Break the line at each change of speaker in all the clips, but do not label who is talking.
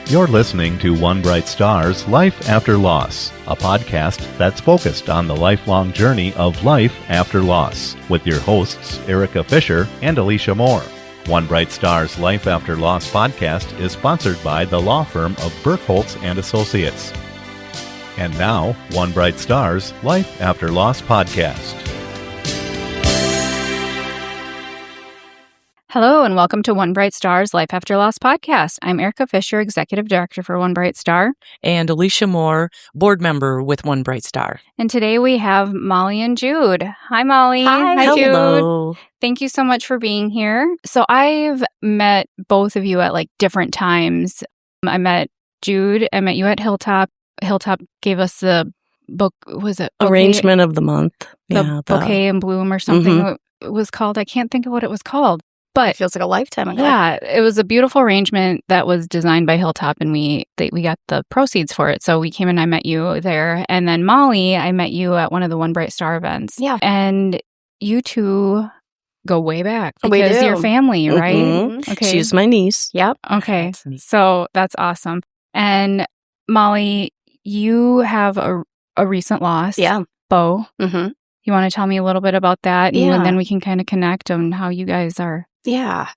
You're listening to One Bright Star's Life After Loss, a podcast that's focused on the lifelong journey of life after loss, with your hosts Erica Fisher and Alicia Moore. One Bright Star's Life After Loss podcast is sponsored by the law firm of Burkholz and Associates. And now, One Bright Star's Life After Loss podcast.
Hello and welcome to One Bright Star's Life After Loss podcast. I'm Erica Fisher, Executive Director for One Bright Star.
And Alicia Moore, Board Member with One Bright Star.
And today we have Molly and Jude. Hi, Molly.
Hi, hello.
Jude. Thank you so much for being here. So I've met both of you at different times. I met Jude. I met you at Hilltop. Hilltop gave us the book, was it?
Arrangement of the month.
The Bouquet in Bloom or something it was called. I can't think of what it was called. But
it feels like a lifetime ago.
Yeah, it was a beautiful arrangement that was designed by Hilltop, and we got the proceeds for it. So we came and I met you there. And then Molly, I met you at one of the One Bright Star events.
Yeah.
And you two go way back
We
because
do.
you're family, right?
Mm-hmm.
Okay.
She's my niece.
Yep.
Okay. So that's awesome. And Molly, you have a recent loss.
Yeah.
Beau.
Mm-hmm.
You want to tell me a little bit about that?
Yeah.
And then we can kind of connect on how you guys are.
Yeah.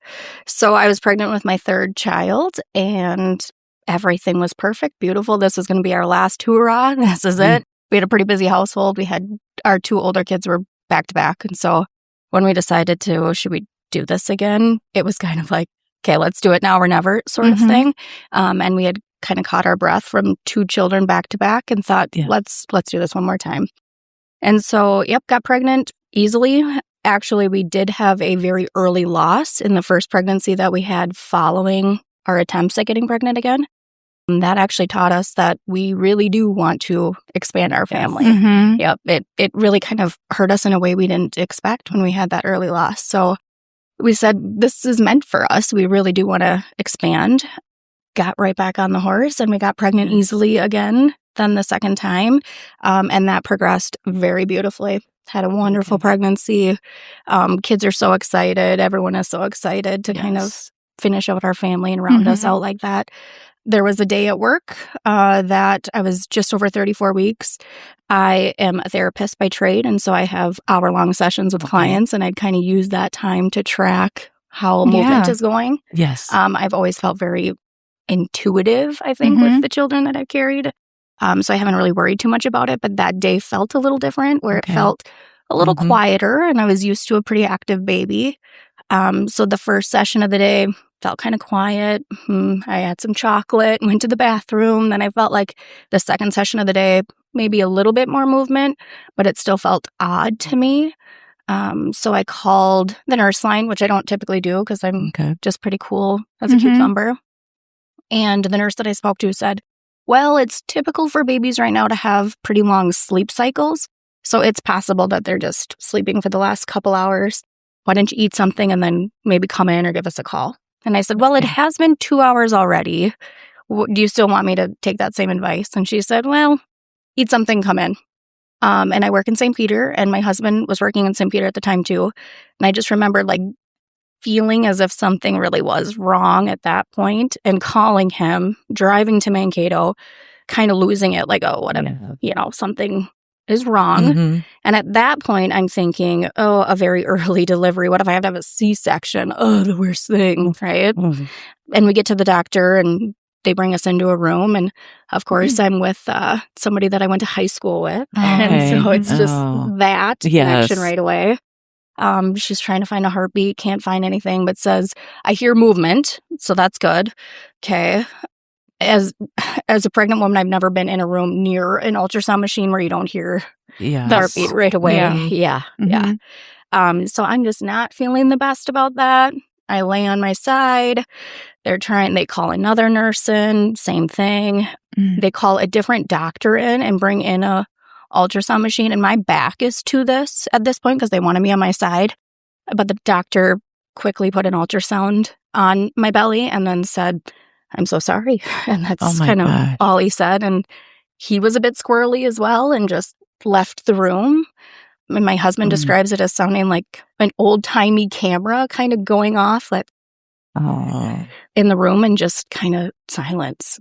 So I was pregnant with my third child and everything was perfect, beautiful. This was going to be our last hurrah. This is it. We had a pretty busy household. We had our two older kids were back to back. And so when we decided to, should we do this again? It was kind of like, okay, let's do it now or never sort of thing. And we had kind of caught our breath from two children back to back and thought, let's do this one more time. And so, got pregnant easily. Actually, we did have a very early loss in the first pregnancy that we had following our attempts at getting pregnant again. And that actually taught us that we really do want to expand our family.
Mm-hmm.
Yep. It really kind of hurt us in a way we didn't expect when we had that early loss. So we said, this is meant for us. We really do want to expand. Got right back on the horse and we got pregnant easily again then the second time. And that progressed very beautifully. Had a wonderful pregnancy. Kids are so excited. Everyone is so excited to kind of finish out our family and round us out like that. There was a day at work that I was just over 34 weeks. I am a therapist by trade, and so I have hour-long sessions with clients, and I'd kind of use that time to track how movement is going.
Yes.
I've always felt very intuitive, I think, with the children that I've carried. So I haven't really worried too much about it, but that day felt a little different where it felt a little quieter and I was used to a pretty active baby. So the first session of the day felt kind of quiet. I had some chocolate, went to the bathroom. Then I felt like the second session of the day, maybe a little bit more movement, but it still felt odd to me. So I called the nurse line, which I don't typically do because I'm just pretty cool as a cucumber. And the nurse that I spoke to said, well, it's typical for babies right now to have pretty long sleep cycles. So it's possible that they're just sleeping for the last couple hours. Why don't you eat something and then maybe come in or give us a call? And I said, well, it has been 2 hours already. Do you still want me to take that same advice? And she said, well, eat something, come in. And I work in St. Peter and my husband was working in St. Peter at the time too. And I just remembered feeling as if something really was wrong at that point and calling him, driving to Mankato, kind of losing it something is wrong. And at that point, I'm thinking, a very early delivery. What if I have to have a C-section? Oh, the worst thing, right? And we get to the doctor and they bring us into a room. And of course, I'm with somebody that I went to high school with. And so it's just that connection right away. She's trying to find a heartbeat, can't find anything, but says, I hear movement. So that's good. Okay. As a pregnant woman, I've never been in a room near an ultrasound machine where you don't hear the heartbeat right away. Yeah. So I'm just not feeling the best about that. I lay on my side. They call another nurse in, same thing. They call a different doctor in and bring in a ultrasound machine, and my back is to this at this point because they wanted me on my side. But the doctor quickly put an ultrasound on my belly and then said, I'm so sorry. And that's of all he said. And he was a bit squirrely as well and just left the room. And my husband describes it as sounding like an old-timey camera kind of going off, like in the room and just kind of silence.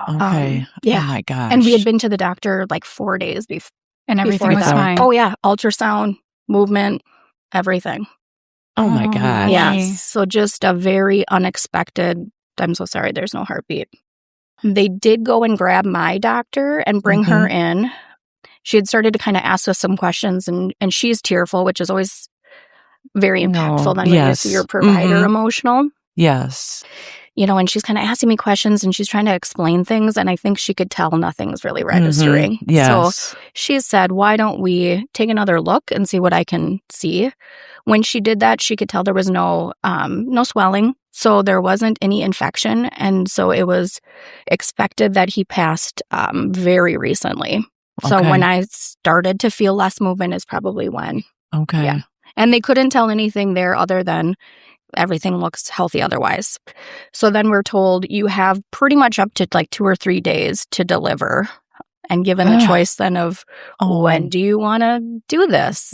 Okay.
Yeah.
Oh my gosh.
And we had been to the doctor like 4 days before.
And everything was
that.
fine.
Oh, yeah. Ultrasound, movement, everything.
Oh my gosh.
Yeah. So just a very unexpected, I'm so sorry, there's no heartbeat. They did go and grab my doctor and bring her in. She had started to kind of ask us some questions, and she's tearful, which is always very impactful then when you see your provider emotional.
Yes.
You know, and she's kind of asking me questions and she's trying to explain things, and I think she could tell nothing's really registering.
Yes.
So she said, why don't we take another look and see what I can see? When she did that, she could tell there was no swelling, so there wasn't any infection, and so it was expected that he passed very recently. So when I started to feel less movement is probably when.
Okay.
Yeah. And they couldn't tell anything there other than everything looks healthy otherwise. So then we're told you have pretty much up to like 2 or 3 days to deliver. And given the choice then of when do you want to do this?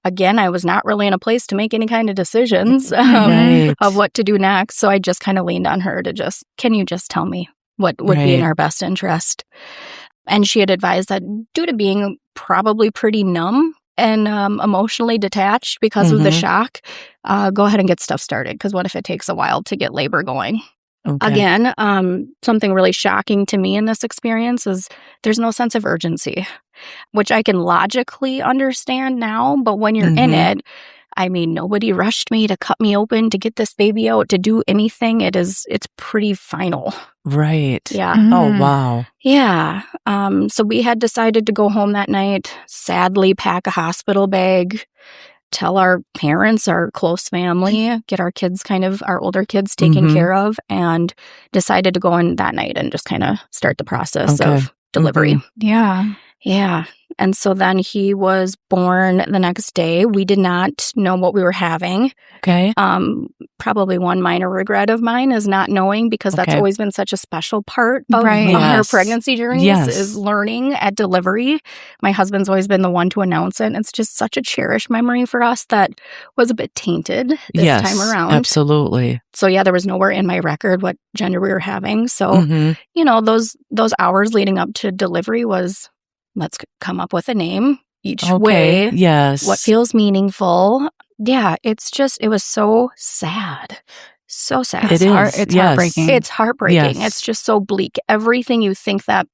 Again, I was not really in a place to make any kind of decisions of what to do next. So I just kind of leaned on her to can you just tell me what would be in our best interest? And she had advised that due to being probably pretty numb and emotionally detached because of the shock, go ahead and get stuff started. Because what if it takes a while to get labor going? Okay. Again, something really shocking to me in this experience is there's no sense of urgency, which I can logically understand now. But when you're in it, I mean, nobody rushed me to cut me open, to get this baby out, to do anything. It's pretty final.
Right.
Yeah.
Oh, wow.
Yeah. So we had decided to go home that night, sadly pack a hospital bag, tell our parents, our close family, get our kids our older kids taken care of, and decided to go in that night and just kind of start the process of delivery.
Yeah.
Yeah. And so then he was born the next day. We did not know what we were having.
Okay.
Probably one minor regret of mine is not knowing, because that's always been such a special part of our pregnancy journeys is learning at delivery. My husband's always been the one to announce it. And it's just such a cherished memory for us that was a bit tainted this time around.
Absolutely.
So yeah, there was nowhere in my record what gender we were having. So, you know, those hours leading up to delivery was, let's come up with a name each way.
Yes.
What feels meaningful. Yeah, it was so sad. So sad.
It's
heartbreaking.
It's heartbreaking.
Yes.
It's just so bleak. Everything you think that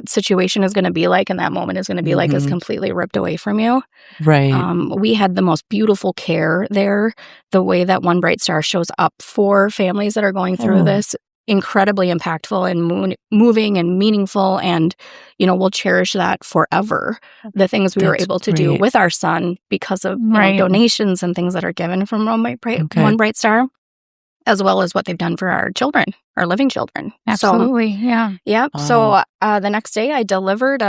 situation is going to be like and that moment is going to be like is completely ripped away from you.
Right.
We had the most beautiful care there. The way that One Bright Star shows up for families that are going through this, incredibly impactful and moving and meaningful, and we'll cherish that forever. The things we were able to do with our son because of donations and things that are given from One Bright Star, as well as what they've done for our children, our living children.
Absolutely.
Yeah. So the next day I delivered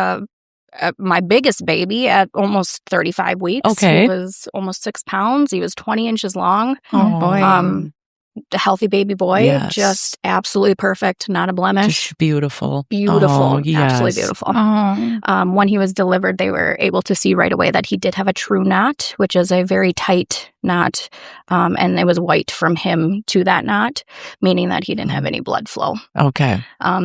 my biggest baby at almost 35 weeks.
Okay.
He was almost 6 pounds. He was 20 inches long.
Oh boy.
A healthy baby boy, just absolutely perfect, not a blemish.
Just beautiful.
Absolutely beautiful. When he was delivered, they were able to see right away that he did have a true knot, which is a very tight knot, and it was white from him to that knot, meaning that he didn't have any blood flow.
Okay.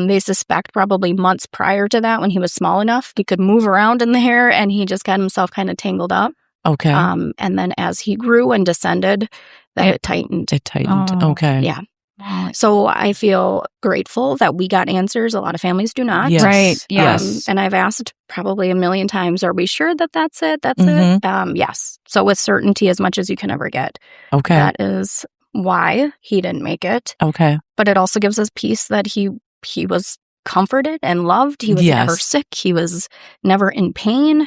They suspect probably months prior to that, when he was small enough, he could move around in the hair, and he just got himself kind of tangled up.
Okay.
And then as he grew and descended, it tightened.
It tightened. Okay.
Yeah. So I feel grateful that we got answers. A lot of families do not.
Yes.
Right. Yes.
And I've asked probably a million times, are we sure that that's it? That's it? Yes. So with certainty, as much as you can ever get.
Okay.
That is why he didn't make it.
Okay.
But it also gives us peace that he was comforted and loved. He was never sick. He was never in pain.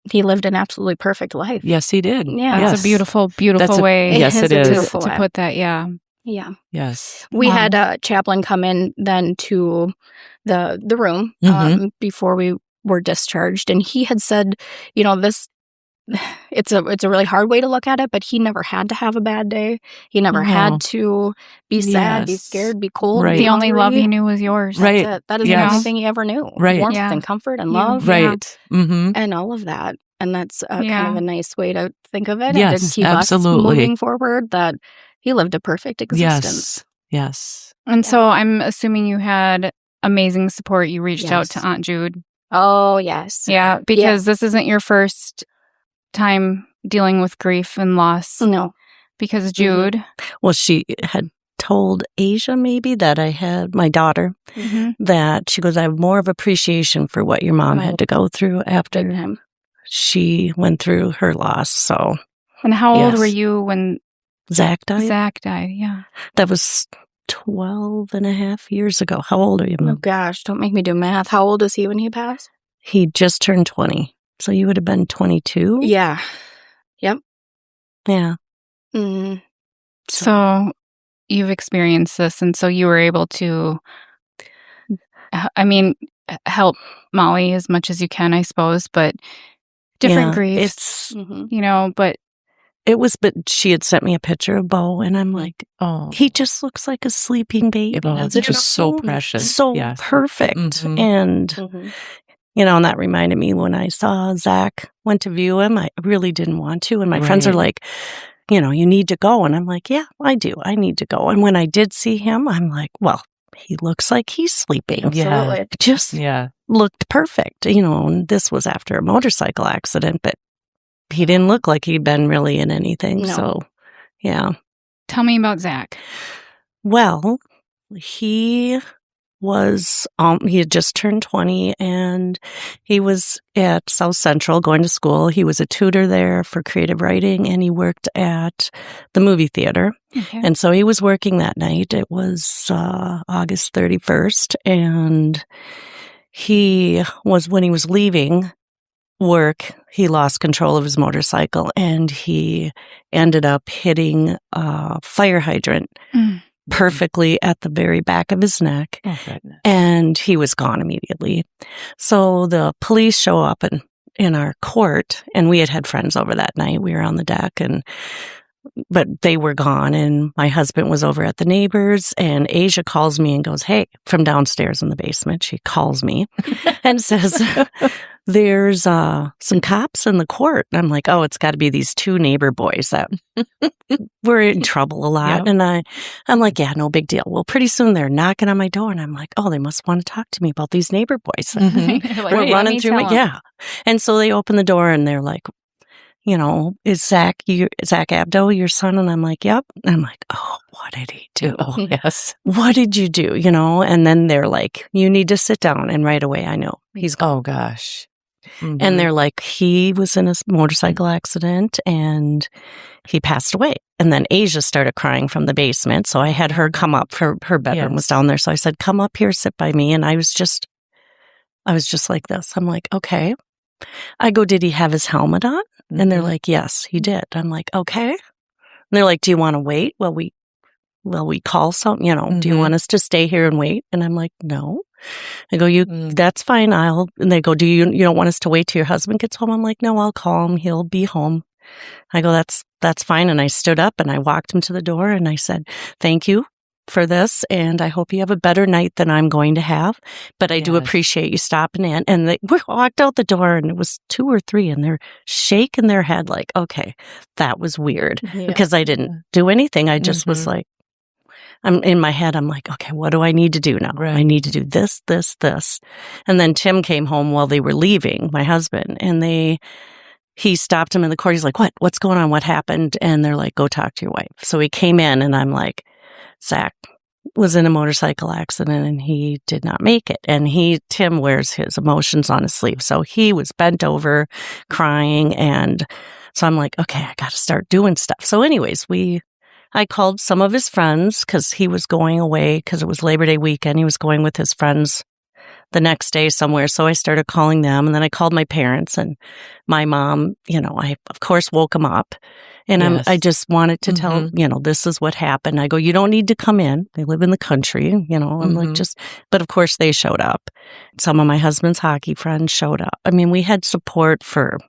He lived an absolutely perfect life.
Yes, he did.
Yeah.
That's a beautiful way
yes, it is.
to put that. Yeah.
Yeah.
Yes.
We had a chaplain come in then to the room before we were discharged. And he had said, it's a really hard way to look at it, but he never had to have a bad day. He never had to be sad, be scared, be cold.
Right.
Be
the only
hungry.
love he knew was yours.
Right.
That is the only thing he ever knew.
Right.
Warmth and comfort and love.
Right.
And all of that. And that's kind of a nice way to think of it.
Yes,
and to keep
absolutely.
us moving forward, that he lived a perfect existence.
Yes.
And so I'm assuming you had amazing support. You reached out to Aunt Jude.
Oh, yes.
Yeah, because this isn't your first time dealing with grief and loss.
No.
Because Jude.
Well, she had told Asia maybe that I had my daughter, that she goes, I have more of appreciation for what your mom had to go through after she went through her loss. So.
And how old were you when
Zach died?
Zach died, yeah.
That was 12 and a half years ago. How old are you, Mom?
Oh, gosh. Don't make me do math. How old was he when he passed?
He just turned 20. So you would have been 22?
Yeah. Yep.
Yeah.
Mm.
So you've experienced this, and so you were able to, help Molly as much as you can, I suppose, but different griefs, but...
But she had sent me a picture of Beau, and I'm like, oh, he just looks like a sleeping baby.
It's just so precious.
So perfect. And, and that reminded me when I saw Zach went to view him, I really didn't want to. And my friends are like, you need to go. And I'm like, yeah, I do. I need to go. And when I did see him, I'm like, well, he looks like he's sleeping.
Absolutely.
Just looked perfect. And this was after a motorcycle accident, but he didn't look like he'd been really in anything.
No.
So, yeah.
Tell me about Zach.
Well, he had just turned 20, and he was at South Central going to school. He was a tutor there for creative writing, and he worked at the movie theater. Okay. And so he was working that night. It was August 31st, and when he was leaving work, he lost control of his motorcycle, and he ended up hitting a fire hydrant perfectly at the very back of his neck. Oh, goodness. And he was gone immediately. So the police show up in our court, and we had friends over that night. We were on the deck, but they were gone, and my husband was over at the neighbors, and Asia calls me and goes, hey, from downstairs in the basement, she calls me and says, there's some cops in the court. And I'm like, oh, it's got to be these two neighbor boys that were in trouble a lot. Yep. And I'm like, yeah, no big deal. Well, pretty soon they're knocking on my door, and I'm like, oh, they must want to talk to me about these neighbor boys.
Like,
we're running through my, And so they open the door, and they're like, is Zach Abdo your son? And I'm like, yep. And I'm like, oh, what did he do?
Oh, yes.
What did you do? And then they're like, you need to sit down. And right away, I know he's gone.
Oh, gosh.
And they're like, he was in a motorcycle accident and he passed away. And then Asia started crying from the basement. So I had her come up. Her bedroom was down there. So I said, come up here, sit by me. And I was just like this. I'm like, okay. I go, did he have his helmet on? And they're like, yes, he did. I'm like, okay. And they're like, do you want to wait? Well, we call some, do you want us to stay here and wait? And I'm like, no. I go, that's fine. And they go, you don't want us to wait till your husband gets home? I'm like, no, I'll call him. He'll be home. I go, that's fine. And I stood up and I walked him to the door and I said, thank you for this. And I hope you have a better night than I'm going to have. But I do appreciate you stopping in. And we walked out the door, and it was 2 or 3, and they're shaking their head like, okay, that was weird because I didn't do anything. I just was like, I'm in my head. I'm like, okay, what do I need to do now? Right. I need to do this, this, this. And then Tim came home while they were leaving, my husband, and he stopped him in the court. He's like, what's going on? What happened? And they're like, go talk to your wife. So he came in, and I'm like, Zach was in a motorcycle accident and he did not make it. And Tim wears his emotions on his sleeve. So he was bent over crying. And so I'm like, okay, I got to start doing stuff. So anyways, I called some of his friends because he was going away because it was Labor Day weekend. He was going with his friends the next day somewhere. So I started calling them, and then I called my parents, and my mom, I of course woke him up. And I just wanted to tell, this is what happened. I go, you don't need to come in. They live in the country, I'm like, but of course they showed up. Some of my husband's hockey friends showed up. I mean, we had support for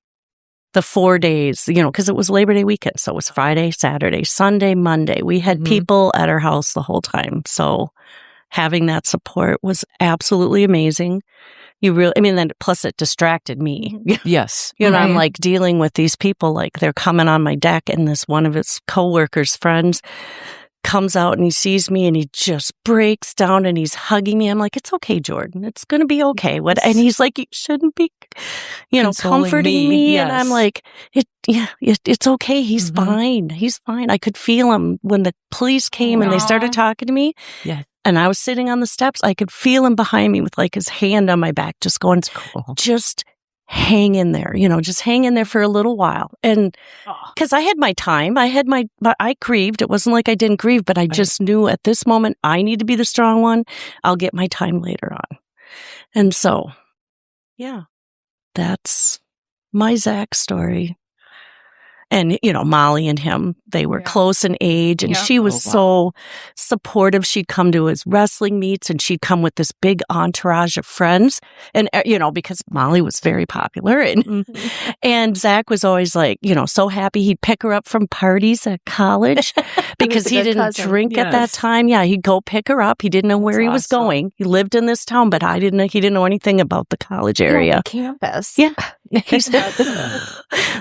the 4 days, because it was Labor Day weekend. So it was Friday, Saturday, Sunday, Monday. We had people at our house the whole time. So having that support was absolutely amazing. then plus it distracted me.
Yes.
You know,
Right.
I'm like dealing with these people, like they're coming on my deck, and this one of his coworkers' friends comes out and he sees me and he just breaks down and he's hugging me. I'm like, it's okay, Jordan. It's going to be okay. And he's like, you shouldn't be,
Consoling
comforting me. And I'm
Yes.
like, it's okay. He's fine. He's fine. I could feel him when the police came and they started talking to me.
Yeah.
And I was sitting on the steps. I could feel him behind me with like his hand on my back, just going,
Cool.
just hang in there, just hang in there for a little while. And because I had my time, I grieved. It wasn't like I didn't grieve, but I just knew at this moment, I need to be the strong one. I'll get my time later on. And so, yeah, that's my Zach story. And, Molly and him, they were close in age, and she was so supportive. She'd come to his wrestling meets, and she'd come with this big entourage of friends. And, because Molly was very popular. And Zach was always like, so happy. He'd pick her up from parties at college because he didn't drink at that time. Yeah, he'd go pick her up. He didn't know where he was going. He lived in this town, but he didn't know anything about the college area.
The campus.
Yeah.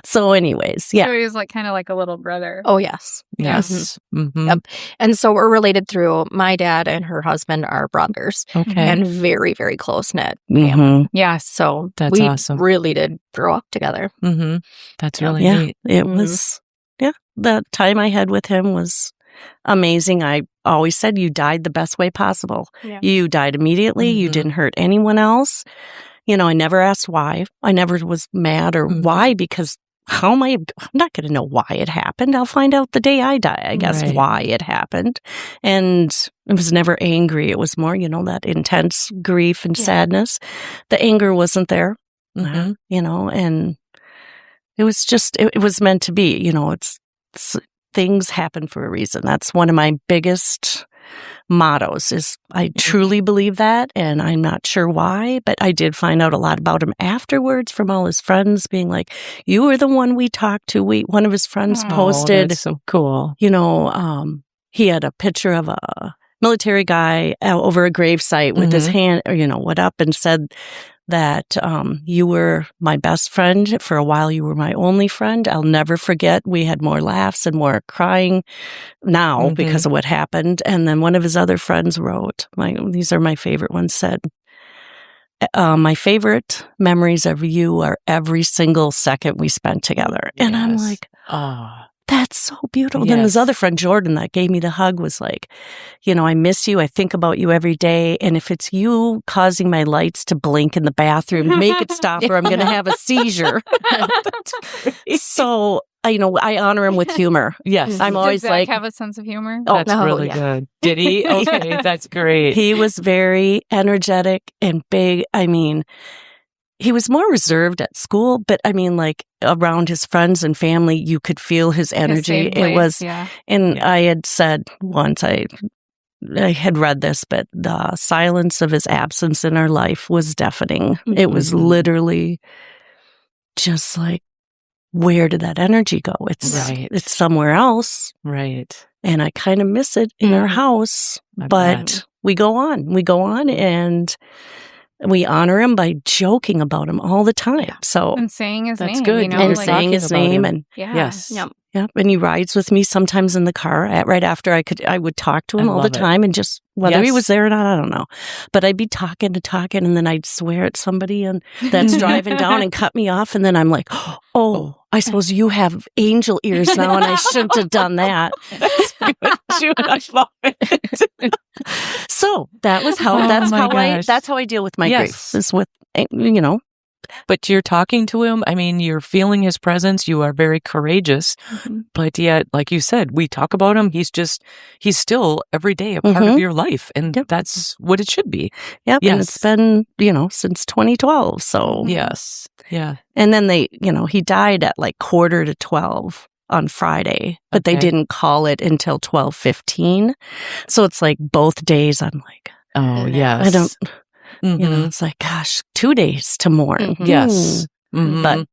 So anyways, yeah.
So he was like kind of like a little brother.
Oh, yes.
Yes. Mm-hmm.
Yep. And so we're related through my dad and her husband are brothers.
Okay.
And very, very close knit.
Mhm.
Yes.
So
That's
we
awesome.
really did grow up together.
Mm-hmm. That's really
Yeah,
neat.
it was, the time I had with him was amazing. I always said you died the best way possible.
Yeah.
You died immediately. You
Mhm.
didn't hurt anyone else. I never asked why. I never was mad or why, because I'm not going to know why it happened. I'll find out the day I die, I guess,
Right.
why it happened. And it was never angry. It was more, that intense grief and sadness. The anger wasn't there,
Mhm.
and it was just, it was meant to be, it's things happen for a reason. That's one of my biggest mottos is I truly believe that, and I'm not sure why, but I did find out a lot about him afterwards from all his friends being like, you were the one we talked to. One of his friends posted,
that's so cool.
he had a picture of a military guy over a gravesite with his hand, went up and said that you were my best friend. For a while, you were my only friend. I'll never forget. We had more laughs and more crying now because of what happened. And then one of his other friends wrote, these are my favorite ones, said, my favorite memories of you are every single second we spent together. And I'm like, that's so beautiful. Then this other friend, Jordan, that gave me the hug was like, I miss you. I think about you every day. And if it's you causing my lights to blink in the bathroom, make it stop or I'm going to have a seizure. So, I honor him with humor.
Yes.
I'm always
Does Zach
like,
have a sense of humor?
Oh,
That's really good. Did he? Okay, that's great.
he was very energetic and big. I mean, he was more reserved at school, but around his friends and family, you could feel his energy. It was, and I had said once, I had read this, but the silence of his absence in our life was deafening. It was literally just like, where did that energy go? It's somewhere else.
Right.
And I kind of miss it in our house, but we go on and we honor him by joking about him all the time. So
And saying his
That's
name.
good.
and
like,
saying his
talking about
name
him.
and
Yes.
Yep.
and he rides with me sometimes in the car right after I would talk to him
I
all the
love it.
time and just whether he
Yes.
was there or not, I don't know. But I'd be talking and then I'd swear at somebody and that's driving down and cut me off. And then I'm like, oh, I suppose you have angel ears now and I shouldn't have done that.
Jude, I love it.
So that was how,
Oh my
that's how I deal with my
Yes.
grief is with,
But you're talking to him. I mean, you're feeling his presence. You are very courageous. But yet, like you said, we talk about him. He's still every day a part of your life. And that's what it should be.
Yep.
Yes.
And it's been, since 2012. So
Yes. Yeah.
And then he died at like 11:45 on Friday, but they
Okay.
didn't call it until 12:15. So it's like both days I'm like,
Oh, yes.
I don't,
Mhm.
it's like, gosh, 2 days to mourn.
Yes. Mhm.
But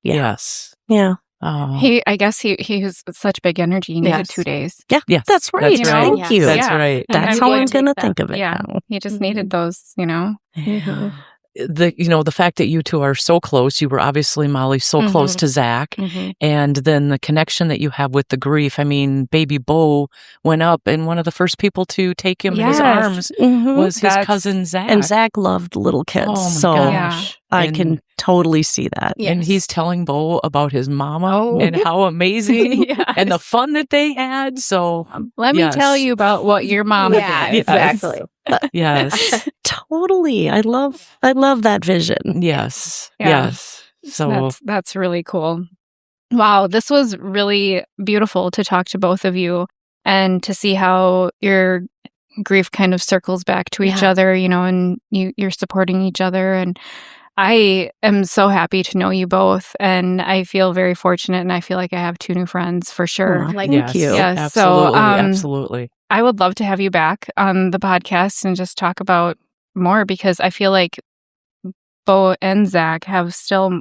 yeah.
Yes.
Yeah.
Oh.
I guess he was such big energy. He needed
Yes.
2 days.
Yeah.
Yes,
That's right.
that's right.
Thank you.
That's
Yeah.
right.
And
That's
I'm
how
going
I'm
to
going to
take
think
that.
of it
Yeah.
now.
He just needed those,
Yeah.
the fact that you two are so close, you were obviously, Molly, so close to Zach, and then the connection that you have with the grief. I mean, baby Beau went up, and one of the first people to take him in his arms was his cousin Zach.
And Zach loved little kids.
Oh, my
so
gosh.
I can totally see that.
Yes.
And he's telling Beau about his mama and how amazing and the fun that they had. So
let me tell you about what your mama did.
Exactly.
Yes.
Totally. I love that vision.
Yes.
Yeah.
Yes. So
that's really cool. Wow, this was really beautiful to talk to both of you and to see how your grief kind of circles back to each other, and you're supporting each other. And I am so happy to know you both, and I feel very fortunate, and I feel like I have two new friends for sure.
Thank you.
Yes.
Absolutely.
So,
absolutely.
I would love to have you back on the podcast and just talk about more, because I feel like Beau and Zach have still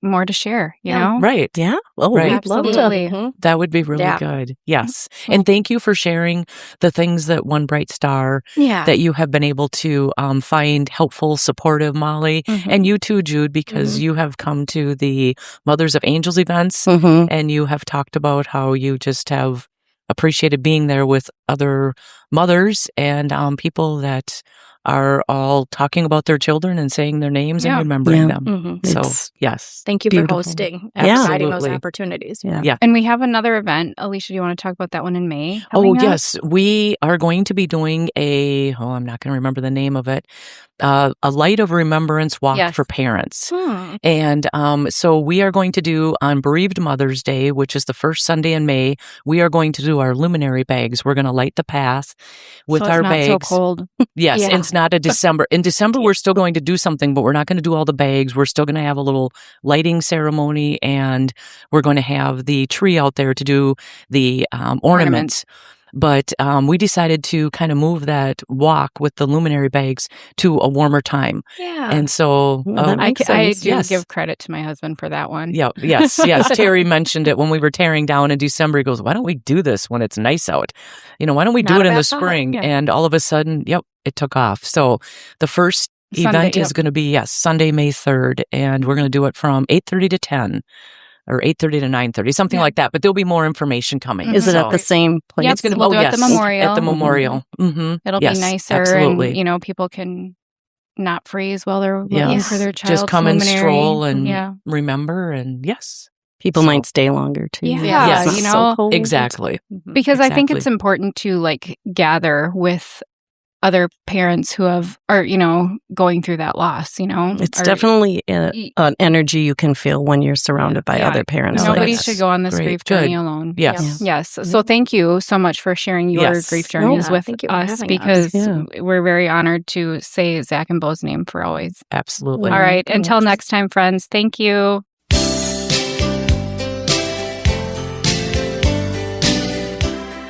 more to share, you know?
Right.
Yeah. Oh,
Right.
we'd love to.
Absolutely.
That would be really good. Yes. And thank you for sharing the things that One Bright Star that you have been able to find helpful, supportive, Molly, and you too, Jude, because you have come to the Mothers of Angels events and you have talked about how you just have appreciated being there with other mothers and people that are all talking about their children and saying their names and remembering them. So, yes.
Thank you
beautiful.
for hosting and
Yeah.
providing those
Absolutely.
opportunities.
Yeah.
And we have another event. Alicia, do you want to talk about that one in May?
Oh,
coming up?
yes. We are going to be doing I'm not going to remember the name of it, a Light of Remembrance Walk for Parents. And so we are going to do on Bereaved Mother's Day, which is the first Sunday in May, we are going to do our luminary bags. We're going to light the path with our bags.
So cold.
Yes, and it's not a December. In December, we're still going to do something, but we're not going to do all the bags. We're still going to have a little lighting ceremony, and we're going to have the tree out there to do the ornaments. But we decided to kind of move that walk with the luminary bags to a warmer time.
Yeah.
And so
I do give credit to my husband for that one.
Yeah. Yes. Terry mentioned it when we were tearing down in December. He goes, why don't we do this when it's nice out? Why don't we do it in the spring?
Yeah.
And all of a sudden, it took off. So the first event is going to be, Sunday, May 3rd. And we're going to do it from 8:30 to 10. Or 8:30 to 9:30, something like that. But there'll be more information coming.
Is it at the same place?
Yep,
It's going to
we'll do it at the memorial.
At the memorial.
It'll be nicer,
absolutely.
and people can not freeze while they're looking for their child's
Just come and
luminary.
stroll and remember, and
people might stay longer too.
Yeah,
It's not so cold.
exactly.
Because I think it's important to gather with other parents who are going through that loss.
It's definitely an energy you can feel when you're surrounded by other parents.
Nobody should go on this grief journey alone.
Yes.
So thank you so much for sharing your grief journeys with us, because we're very honored to say Zach and Beau's name for always.
Absolutely.
All right. Until next time, friends. Thank you.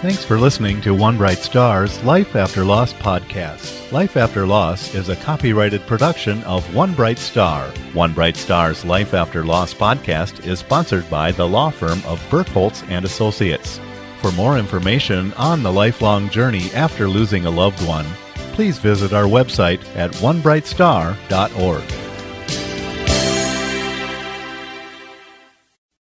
Thanks for listening to One Bright Star's Life After Loss podcast. Life After Loss is a copyrighted production of One Bright Star. One Bright Star's Life After Loss podcast is sponsored by the law firm of Burkholz and Associates. For more information on the lifelong journey after losing a loved one, please visit our website at onebrightstar.org.